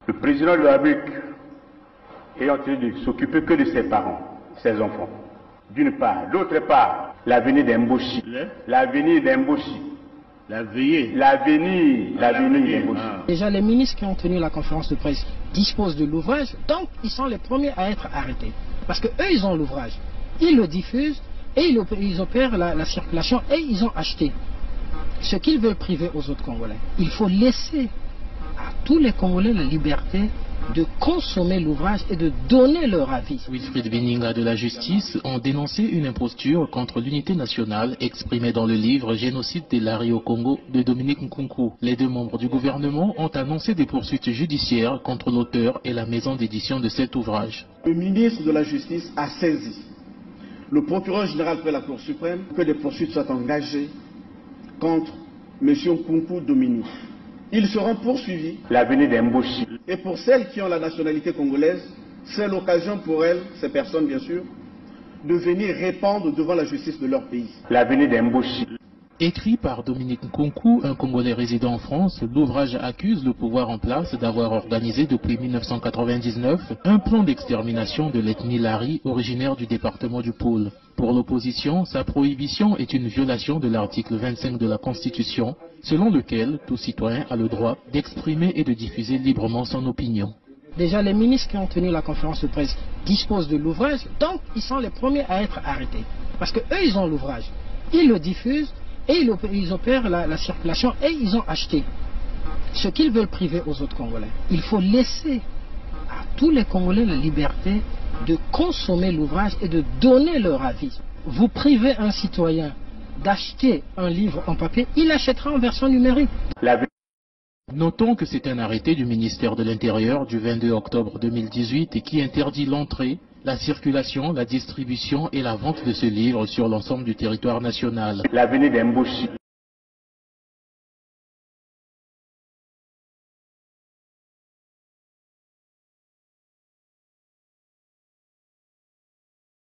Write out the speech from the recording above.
Le président de la République est en train de s'occuper que de ses parents, ses enfants. D'une part. D'autre part, l'avenir d'Emboshi. L'avenir d'Emboshi. L'avenir d'Emboshi. Déjà, les ministres qui ont tenu la conférence de presse disposent de l'ouvrage, donc ils sont les premiers à être arrêtés. Parce qu'eux, ils ont l'ouvrage. Ils le diffusent et ils opèrent la circulation et ils ont acheté. Ce qu'ils veulent priver aux autres Congolais. Il faut laisser à tous les Congolais la liberté de consommer l'ouvrage et de donner leur avis. Wilfried Bininga de la Justice ont dénoncé une imposture contre l'unité nationale exprimée dans le livre Génocide des Lari au Congo de Dominique Nkunku. Les deux membres du gouvernement ont annoncé des poursuites judiciaires contre l'auteur et la maison d'édition de cet ouvrage. Le ministre de la Justice a saisi le procureur général près la Cour suprême que des poursuites soient engagées contre M. Nkunku Dominique. Ils seront poursuivis. L'avenir d'Emboshi. Et pour celles qui ont la nationalité congolaise, c'est l'occasion pour elles, ces personnes bien sûr, de venir répondre devant la justice de leur pays. L'avenir d'Emboshi. Écrit par Dominique Nkunku, un Congolais résident en France, l'ouvrage accuse le pouvoir en place d'avoir organisé depuis 1999 un plan d'extermination de l'ethnie Lari originaire du département du Pôle. Pour l'opposition, sa prohibition est une violation de l'article 25 de la Constitution, selon lequel tout citoyen a le droit d'exprimer et de diffuser librement son opinion. Déjà, les ministres qui ont tenu la conférence de presse disposent de l'ouvrage, donc ils sont les premiers à être arrêtés. Parce qu'eux, ils ont l'ouvrage. Ils le diffusent et ils opèrent la circulation et ils ont acheté. Ce qu'ils veulent priver aux autres Congolais. Il faut laisser à tous les Congolais la liberté de consommer l'ouvrage et de donner leur avis. Vous privez un citoyen d'acheter un livre en papier, il achètera en version numérique. Notons que c'est un arrêté du ministère de l'Intérieur du 22 octobre 2018 et qui interdit l'entrée, la circulation, la distribution et la vente de ce livre sur l'ensemble du territoire national. L'avenir d'Emboshi.